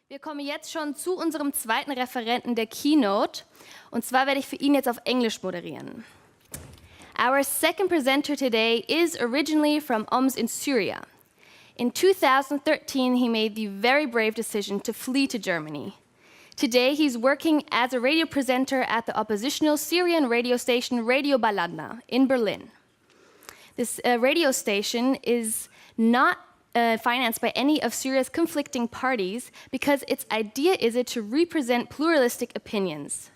Wir kommen jetzt schon zu unserem zweiten Referenten der Keynote. Und zwar werde ich für ihn jetzt auf Englisch moderieren. Our second presenter today is originally from Homs in Syria. In 2013, he made the very brave decision to flee to Germany. Today, he's working as a radio presenter at the oppositional Syrian radio station Radio Baladna in Berlin. This radio station is not financed by any of Syria's conflicting parties because its idea is it to represent pluralistic opinions.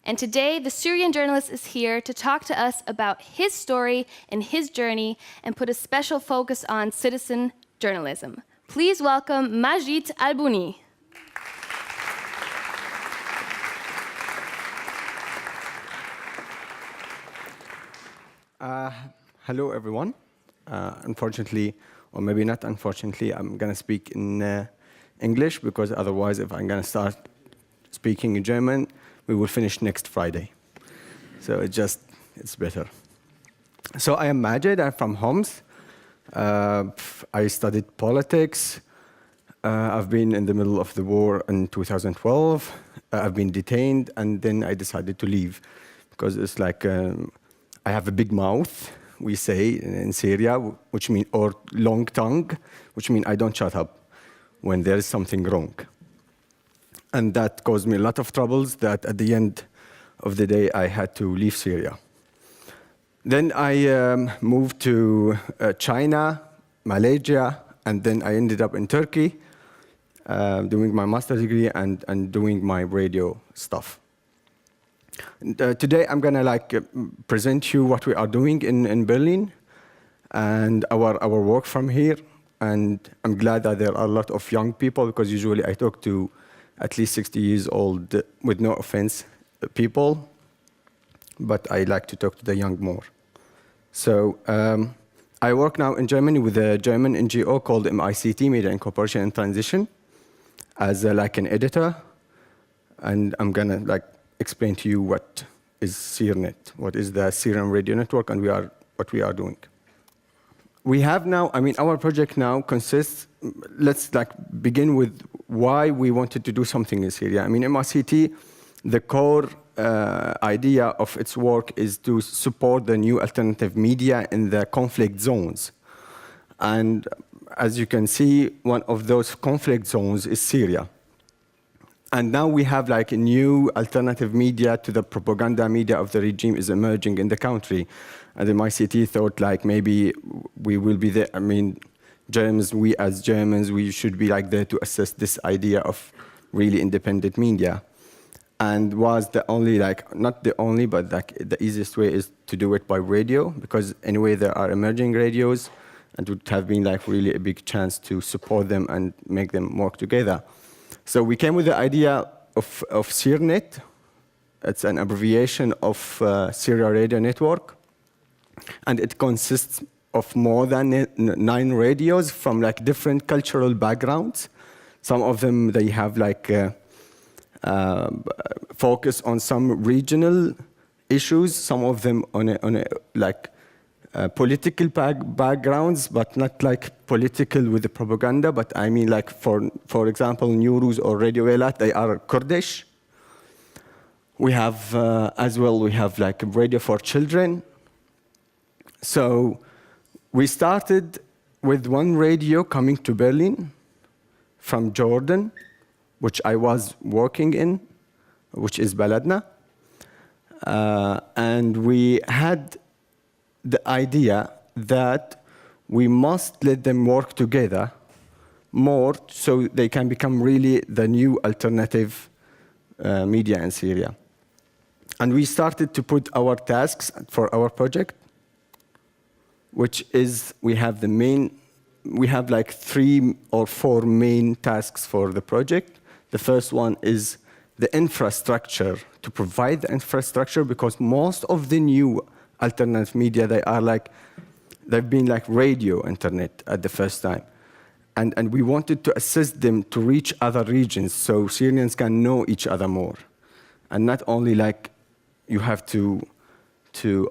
And today, the Syrian journalist is here to talk to us about his story and his journey and put a special focus on citizen journalism. Please welcome Majid Al-Bunni. Hello, everyone. Unfortunately, or maybe not unfortunately, I'm going to speak in English because otherwise, if I'm going to start speaking in German, we will finish next Friday. So it's better. So I am Majid. I'm from Homs. I studied politics. I've been in the middle of the war in 2012. I've been detained, and then I decided to leave because it's like I have a big mouth, we say in Syria, which means, or long tongue, which means I don't shut up when there is something wrong. And that caused me a lot of troubles that at the end of the day, I had to leave Syria. Then I moved to China, Malaysia, and then I ended up in Turkey doing my master's degree and doing my radio stuff. And, today, I'm gonna present you what we are doing in Berlin and our work from here. And I'm glad that there are a lot of young people because usually I talk to at least 60 years old, with no offense, people. But I like to talk to the young more. So I work now in Germany with a German NGO called MICT, Media Incorporation and Transition, as an editor. And I'm gonna explain to you what is SyrNet, what is the Syrian radio network, and what we are doing. We have now, our project now consists, let's begin with why we wanted to do something in Syria. MICT, the core idea of its work is to support the new alternative media in the conflict zones. And as you can see, one of those conflict zones is Syria. And now we have a new alternative media to the propaganda media of the regime is emerging in the country. And the MICT thought maybe we will be there. Germans, we as Germans, we should be there to assess this idea of really independent media. And was the only, not the only, but the easiest way is to do it by radio, because anyway, there are emerging radios, and it would have been really a big chance to support them and make them work together. So we came with the idea of SyrNet. It's an abbreviation of Syria Radio Network. And it consists of more than 9 radios from different cultural backgrounds. Some of them, they have focus on some regional issues. Some of them on political backgrounds, but not political with the propaganda, but for example, Nuruz or Radio Elat, they are Kurdish. We have, as well, we have Radio for Children. So we started with one radio coming to Berlin from Jordan, which I was working in, which is Baladna. And we had the idea that we must let them work together more so they can become really the new alternative media in Syria. And we started to put our tasks for our project, which is we have 3 or 4 main tasks for the project. The first one is the infrastructure, to provide the infrastructure, because most of the new alternative media, they've been radio internet at the first time. And we wanted to assist them to reach other regions so Syrians can know each other more. And not only you have to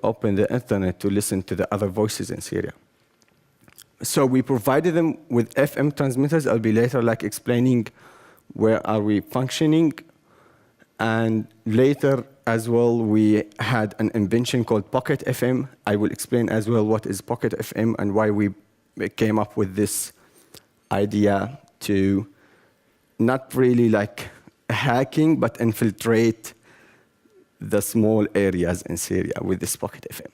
open the internet to listen to the other voices in Syria. So we provided them with FM transmitters. I'll be later explaining where are we functioning. And later as well, we had an invention called Pocket FM. I will explain as well what is Pocket FM and why we came up with this idea to not really like hacking, but infiltrate the small areas in Syria with this Pocket FM.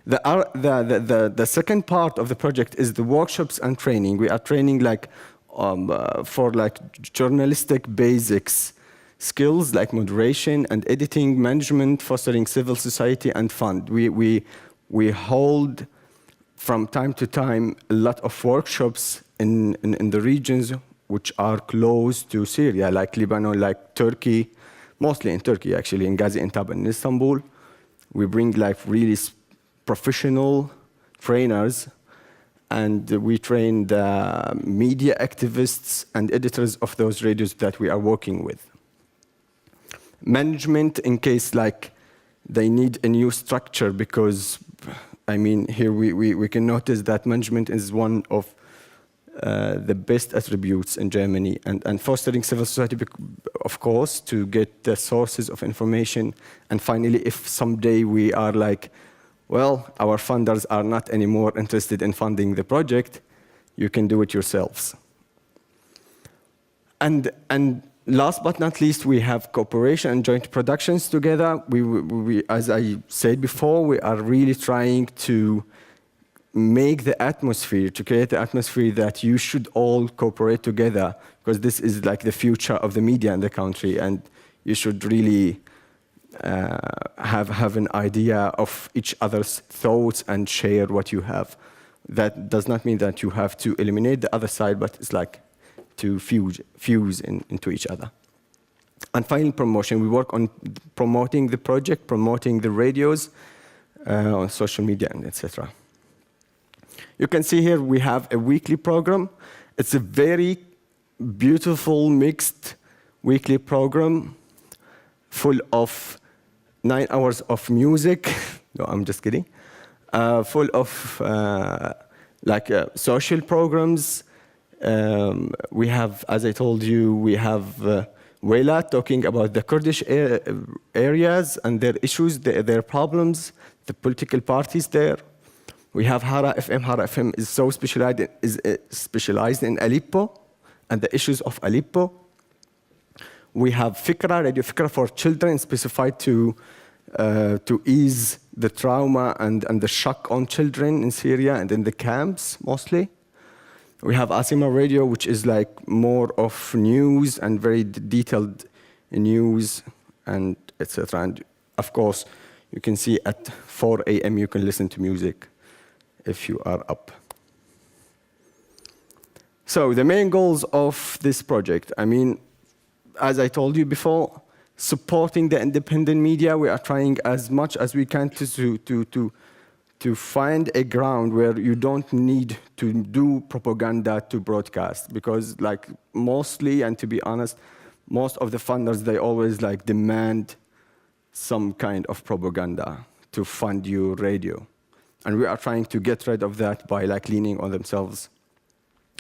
The second part of the project is the workshops and training. We are training like for like journalistic basics skills like moderation and editing, management, fostering civil society, and fund. We hold from time to time a lot of workshops in the regions which are close to Syria, like Lebanon, like Turkey, mostly in Turkey actually, in Gaziantep and Istanbul. We bring like really professional trainers, and we train the media activists and editors of those radios that we are working with. Management, in case like they need a new structure, because I mean here we can notice that management is one of the best attributes in Germany, and fostering civil society, of course, to get the sources of information. And finally, if someday we are like, well, our funders are not anymore interested in funding the project, you can do it yourselves. And last but not least, we have cooperation and joint productions together. We, as I said before, we are really trying to make the atmosphere, to create the atmosphere that you should all cooperate together, because this is like the future of the media in the country, and you should really have an idea of each other's thoughts and share what you have. That does not mean that you have to eliminate the other side, but it's like to fuse into each other. And final promotion, we work on promoting the project, promoting the radios on social media, and etc. You can see here we have a weekly program. It's a very beautiful mixed weekly program full of 9 hours of music. No, I'm just kidding. Full of social programs. We have, as I told you, we have Wela talking about the Kurdish areas and their issues, their problems, the political parties there. We have Hara FM. Hara FM is so specialized in Aleppo and the issues of Aleppo. We have Fikra, Radio Fikra for children, specified to ease the trauma and the shock on children in Syria and in the camps mostly. We have Asima Radio, which is like more of news and very detailed news and etc. And of course, you can see at 4 a.m. you can listen to music if you are up. So the main goals of this project, I mean, as I told you before, supporting the independent media. We are trying as much as we can to find a ground where you don't need to do propaganda to broadcast, because like mostly, and to be honest, most of the funders, they always like demand some kind of propaganda to fund your radio. And we are trying to get rid of that by like leaning on themselves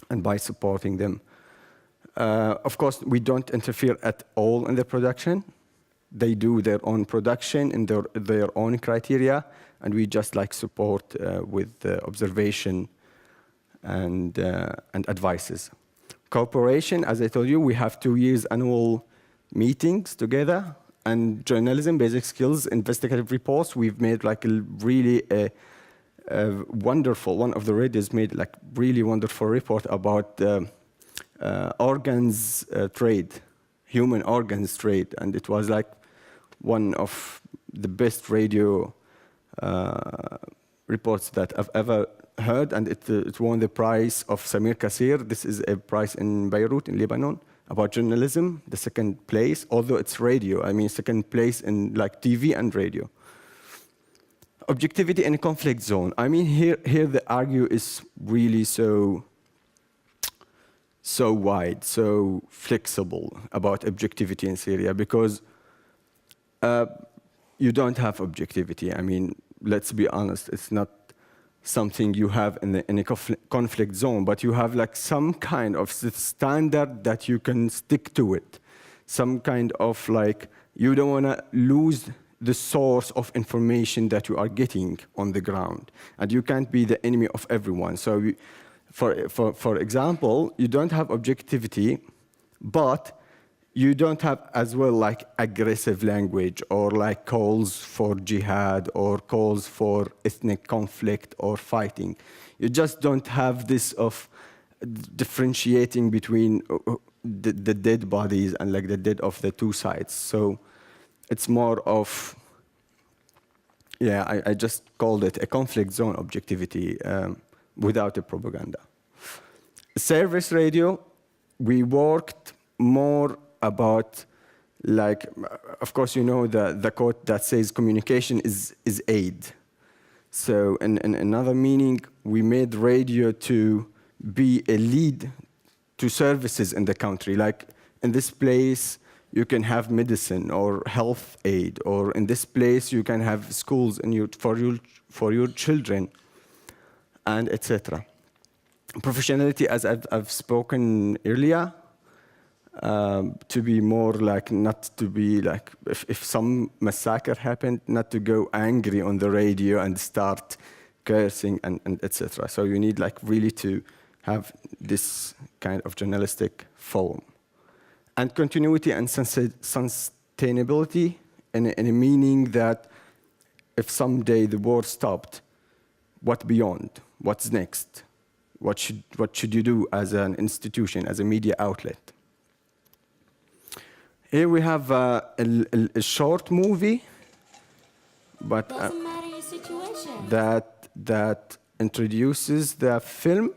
and by supporting them. Of course, we don't interfere at all in the production. They do their own production in their own criteria, and we just like support with observation and advices. Cooperation, as I told you, we have 2 years annual meetings together, and journalism, basic skills, investigative reports. We've made like a really wonderful, one of the radios made like really wonderful report about organs trade, human organs trade, and it was like one of the best radio reports that I've ever heard, and it won the prize of Samir Kassir. This is a prize in Beirut, in Lebanon, about journalism, the second place, although it's radio. I mean, second place in like TV and radio. Objectivity in a conflict zone. I mean, here the argue is really so wide, so flexible about objectivity in Syria, because you don't have objectivity. I mean, let's be honest, it's not something you have in a conflict zone, but you have like some kind of standard that you can stick to it. Some kind of like, you don't want to lose the source of information that you are getting on the ground. And you can't be the enemy of everyone. So for example, you don't have objectivity, but you don't have as well like aggressive language or like calls for jihad or calls for ethnic conflict or fighting. You just don't have this of differentiating between the dead bodies and like the dead of the two sides. So it's more of, yeah, I just called it a conflict zone objectivity without a propaganda. Service radio, we worked more about, like, of course, you know the quote that says communication is aid. So in another meaning, we made radio to be a lead to services in the country. Like in this place, you can have medicine or health aid, or in this place you can have schools for your children, and etc. Professionality, as I've spoken earlier, to be more like, not to be like, if some massacre happened, not to go angry on the radio and start cursing and etc. So you need like really to have this kind of journalistic form. And continuity and sustainability in a meaning that if someday the war stopped, what beyond? What's next? What should you do as an institution, as a media outlet? Here we have a short movie, but that introduces the film.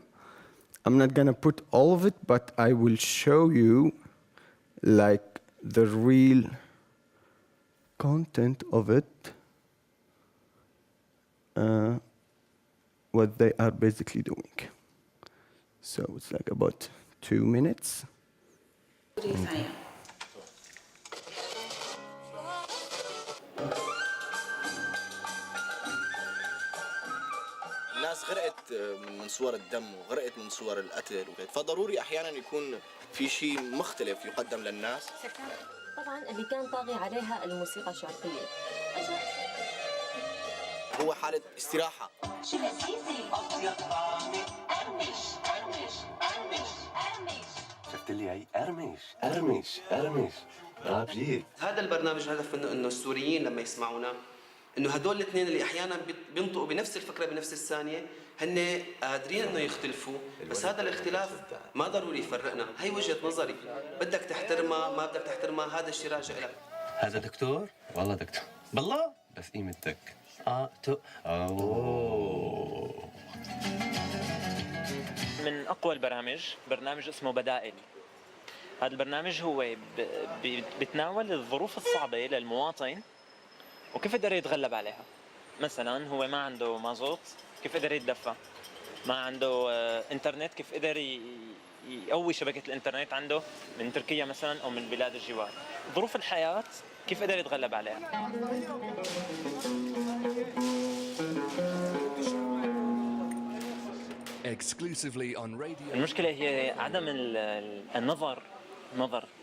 I'm not gonna put all of it, but I will show you like the real content of it, what they are basically doing. So it's like about 2 minutes. الناس غرقت من صور الدم وغرقت من صور القتل، فضروري احيانا يكون في شيء مختلف يقدم للناس. طبعا اللي كان طاغي عليها الموسيقى الشرقيه. هو حالة استراحة. شو لذيذة أطيب طعمك قرمش قرمش قرمش قرمش. شفت لي هي قرمش قرمش قرمش. برافو. هذا البرنامج هدف منه انه السوريين لما يسمعونا انه هدول الاثنين اللي احيانا بينطقوا بنفس الفكره بنفس الثانيه هن قادرين انه يختلفوا، بس هذا الاختلاف ما ضروري يفرقنا. هي وجهه نظري، بدك تحترمها ما بدك تحترمها هذا الشيء راجع لك. هذا دكتور؟ والله دكتور. بالله؟ بس قيمتك. من اقوى البرامج برنامج اسمه بدائل. هذا البرنامج هو بيتناول الظروف الصعبه للمواطن وكيف يقدر يتغلب عليها. مثلا هو ما عنده مازوت، كيف يقدر يتدفى؟ ما عنده انترنت، كيف يقدر يقوي شبكه الانترنت عنده من تركيا مثلا او من بلاد الجوار. ظروف الحياه كيف يقدر يتغلب عليها. المشكله هي عدم النظر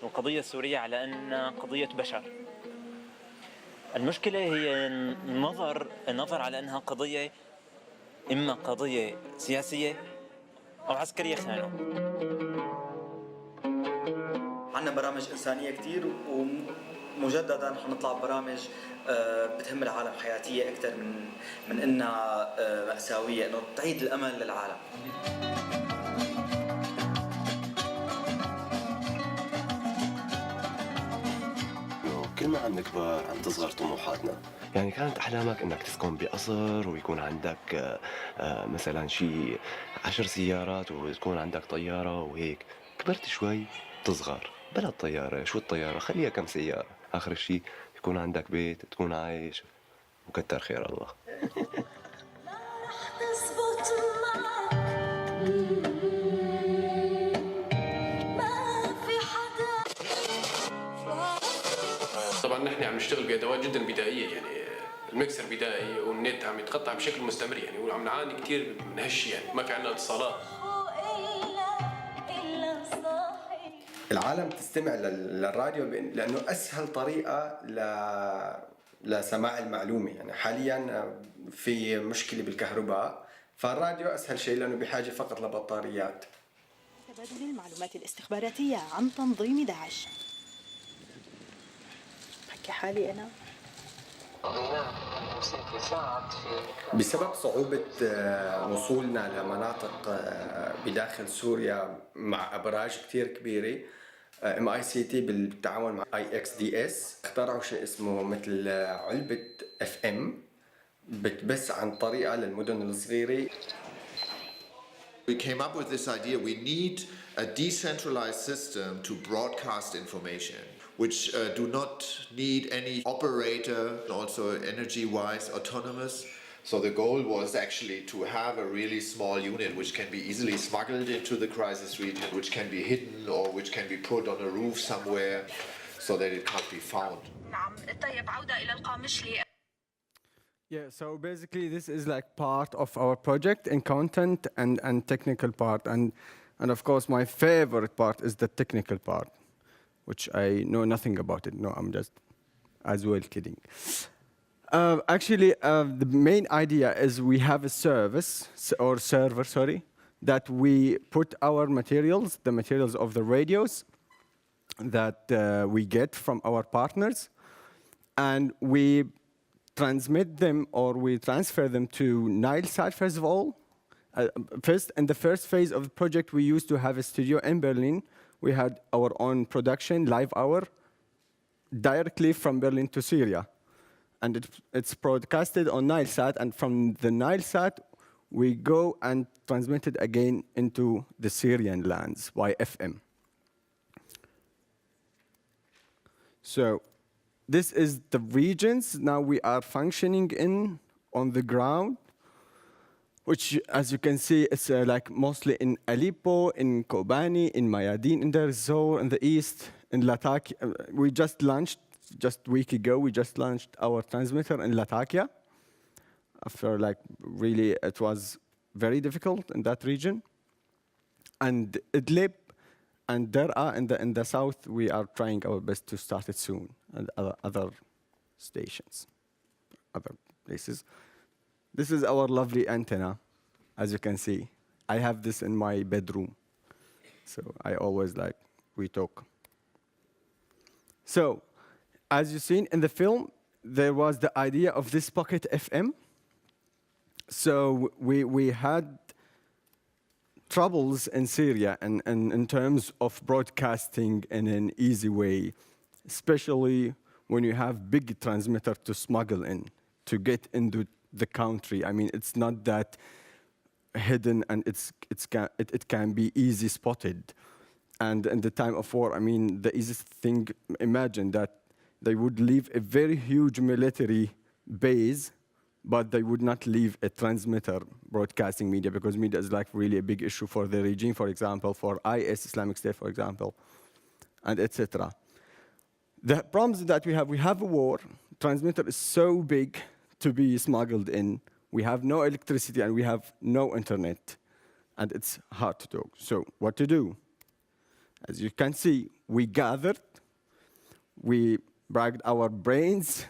للقضيه السوريه على انها قضيه بشر. المشكلة هي النظر على أنها قضية، إما قضية سياسية أو عسكرية خانوا. عندنا برامج إنسانية كتير، ومجددا حنطلع برامج بتهم العالم، حياتية أكثر من إنها مأساوية، إنه تعيد الأمل للعالم. كل ما عم نكبر عم تصغر طموحاتنا. يعني كانت أحلامك إنك تسكن بقصر ويكون عندك مثلا شي 10 سيارات وتكون عندك طيارة وهيك. كبرت شوي تصغر، بلا الطيارة، شو الطيارة، خليها كم سيارة، آخر شي يكون عندك بيت تكون عايش وكتر خير الله. طبعا نحن عم نشتغل بادوات جدا بدائيه، يعني المكسر بدائي والنت عم يتقطع بشكل مستمر يعني وعم نعاني كثير من هالشيء يعني ما في عندنا اتصالات. العالم تستمع للراديو لأنه أسهل طريقة لسماع المعلومة. يعني حاليا في مشكلة بالكهرباء، فالراديو أسهل شيء لأنه بحاجة فقط لبطاريات. تبادل المعلومات الاستخباراتية عن تنظيم داعش. حكي حالي أنا. بسبب صعوبة وصولنا لمناطق بداخل سوريا مع أبراج كتير كبيرة، MICT بالتعاون مع IXDS اخترعوا شيء اسمه مثل علبة FM بتبث عن طريقة للمدن الصغيرة. We came up with this idea we need a decentralized system to broadcast information, which do not need any operator, also energy-wise autonomous. So the goal was actually to have a really small unit which can be easily smuggled into the crisis region, which can be hidden or which can be put on a roof somewhere so that it can't be found. Yeah, so basically this is like part of our project in content and technical part. And of course my favorite part is the technical part, which I know nothing about it. No, I'm just as well kidding. Actually, the main idea is we have a server, that we put our materials, the materials of the radios that we get from our partners, and we transmit them or we transfer them to Nilesat first of all. In the first phase of the project, we used to have a studio in Berlin. We had our own production, live hour, directly from Berlin to Syria. And it's broadcasted on Nilesat, and from the Nilesat, we go and transmit it again into the Syrian lands by FM. So this is the regions now we are functioning in on the ground, which, as you can see, it's like mostly in Aleppo, in Kobani, in Mayadin, in Deir ez-Zor, in the east, in Latakia. We just launched, just a week ago, we just launched our transmitter in Latakia. After really, it was very difficult in that region. And Idlib and Daraa in the south, we are trying our best to start it soon, and other stations, other places. This is our lovely antenna, as you can see. I have this in my bedroom, so I always we talk. So, as you've seen in the film, there was the idea of this pocket FM. So we had troubles in Syria and in terms of broadcasting in an easy way, especially when you have big transmitter to smuggle in, to get into the country. I mean, it's not that hidden, and it can be easy spotted. And in the time of war, I mean, the easiest thing, imagine that they would leave a very huge military base, but they would not leave a transmitter broadcasting media, because media is really a big issue for the regime, for example, for IS, Islamic State, for example, and etc. The problems that we have a war, transmitter is so big to be smuggled in, we have no electricity and we have no internet, and it's hard to talk. So what to do? As you can see, we gathered, we bragged our brains.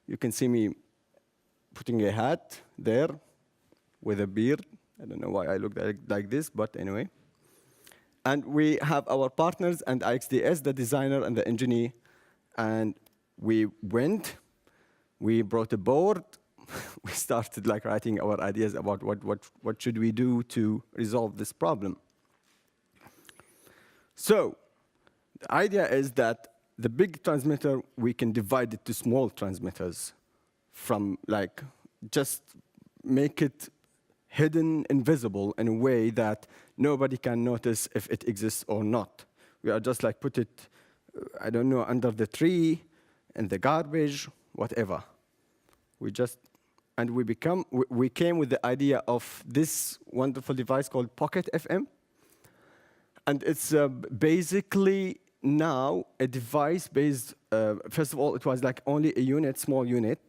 You can see me putting a hat there with a beard. I don't know why I look like this, but anyway. And we have our partners and IXDS, the designer and the engineer, and we went, we brought a board, we started writing our ideas about what should we do to resolve this problem. So the idea is that the big transmitter, we can divide it to small transmitters, from just make it hidden, invisible in a way that nobody can notice if it exists or not. We are just put it, I don't know, under the tree, in the garbage, whatever. We came with the idea of this wonderful device called Pocket FM. And it's basically now a device based, first of all, it was only a unit, small unit,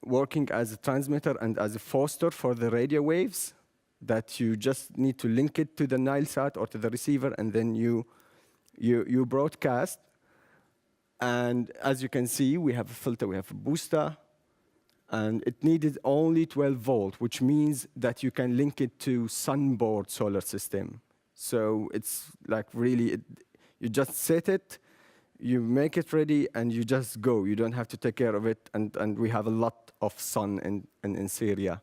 working as a transmitter and as a foster for the radio waves, that you just need to link it to the Nilesat or to the receiver, and then you broadcast. And as you can see, we have a filter, we have a booster, and it needed only 12 volt, which means that you can link it to sunboard solar system. So it's like really, you just set it, you make it ready, and you just go. You don't have to take care of it, and we have a lot of sun in Syria.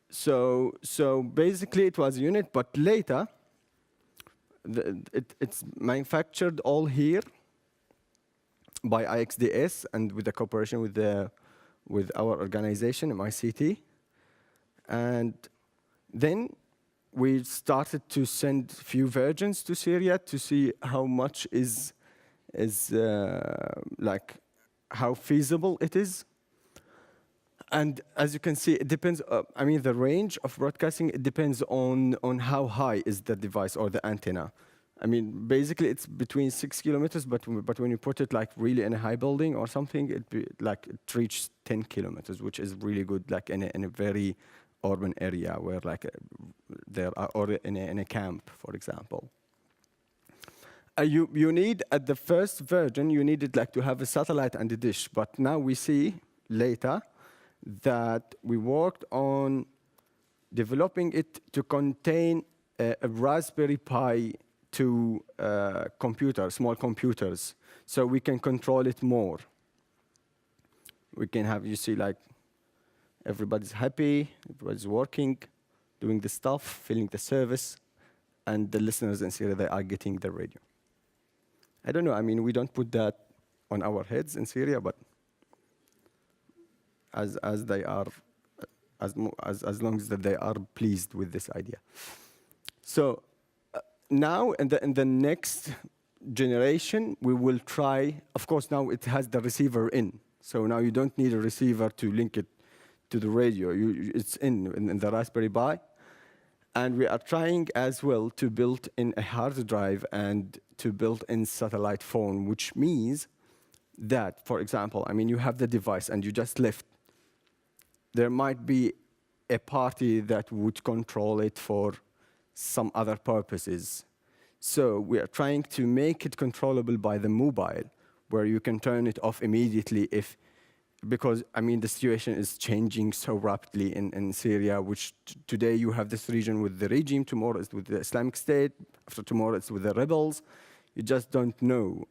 So basically it was a unit, but later, it's manufactured all here by IXDS and with the cooperation with our organization, MICT. And then we started to send few versions to Syria to see how much is like how feasible it is. And as you can see, it depends. I mean, the range of broadcasting, it depends on how high is the device or the antenna. I mean, basically, it's between 6 kilometers, but when you put it like really in a high building or something, it reaches 10 kilometers, which is really good, like in a very urban area where like there are, or in a camp, for example. You need, at the first version, you needed like to have a satellite and a dish, but now we see later that we worked on developing it to contain a Raspberry Pi 2 small computers, so we can control it more. We can have, you see, like everybody's happy, everybody's working, doing the stuff, filling the service, and the listeners in Syria, they are getting the radio. I don't know, I mean, we don't put that on our heads in Syria, but as they are, as long as that they are pleased with this idea. So now in the next generation, we will try. Of course, now it has the receiver in, so now you don't need a receiver to link it to the radio. It's in the Raspberry Pi, and we are trying as well to build in a hard drive and to build in satellite phone, which means that, for example, I mean, you have the device and you just left. There might be a party that would control it for some other purposes. So we are trying to make it controllable by the mobile, where you can turn it off immediately because I mean the situation is changing so rapidly in Syria, which today you have this region with the regime, tomorrow it's with the Islamic State, after tomorrow it's with the rebels. You just don't know.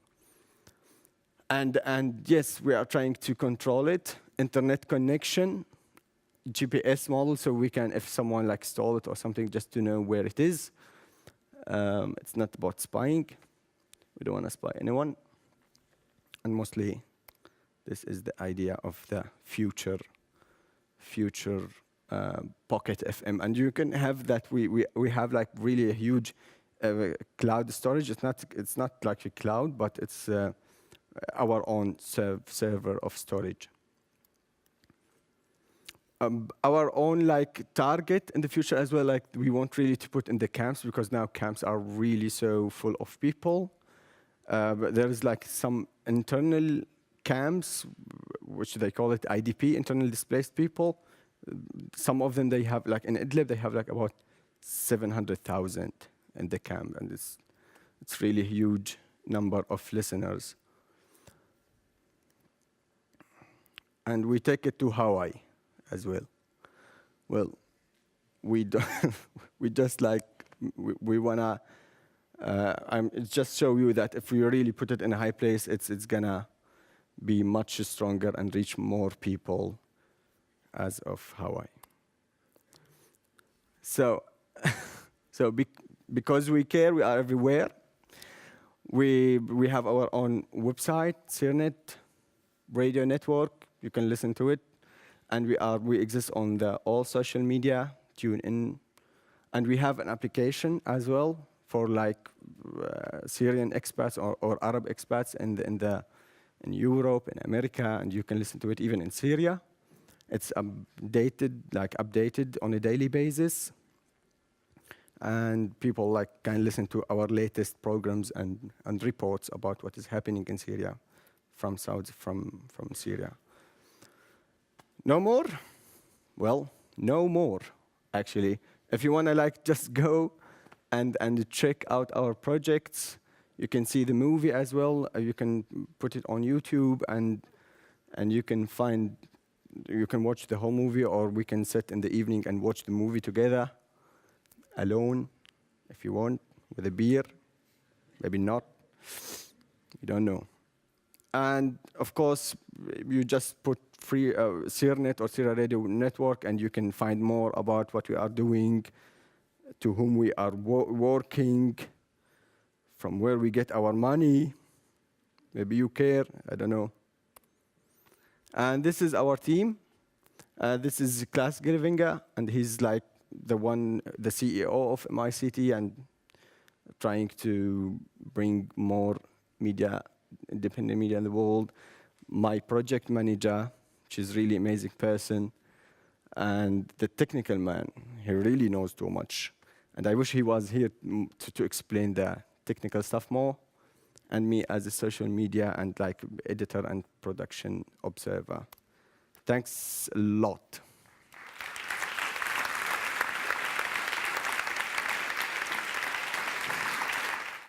And yes, we are trying to control it, internet connection, GPS model, so we can, if someone like stole it or something, just to know where it is. It's not about spying. We don't want to spy anyone. And mostly, this is the idea of the future pocket FM. And you can have that. We have like really a huge cloud storage. It's not like a cloud, but it's our own server of storage. Our own like target in the future as well, like we want really to put in the camps, because now camps are really so full of people. But there is like some internal camps, which they call it IDP, internal displaced people. Some of them, they have like in Idlib, they have like about 700,000 in the camp, and it's really a huge number of listeners. And we take it to Hawaii as well. Well, we just like we wanna just show you that if we really put it in a high place, it's gonna be much stronger and reach more people as of Hawaii. So, because we care, we are everywhere. We have our own website, Syrnet radio network. You can listen to it. And we exist on all social media, tune in. And we have an application as well for like Syrian expats or Arab expats in Europe, in America, and you can listen to it even in Syria. It's updated on a daily basis. And people can listen to our latest programs and reports about what is happening in Syria from Syria. No more? Well, no more, actually. If you want to just go and check out our projects, you can see the movie as well. You can put it on YouTube and you can watch the whole movie, or we can sit in the evening and watch the movie together, alone, if you want, with a beer, maybe not, you don't know. And of course, you just put free SyrNet or Syria Radio Network, and you can find more about what we are doing, to whom we are working, from where we get our money. Maybe you care, I don't know. And this is our team. This is Klaas Gervinga, and he's the CEO of MICT, and trying to bring more media, independent media in the world. My project manager, which is really amazing person, and the technical man, he really knows too much. And I wish he was here to explain the technical stuff more, and me as a social media and editor and production observer. Thanks a lot.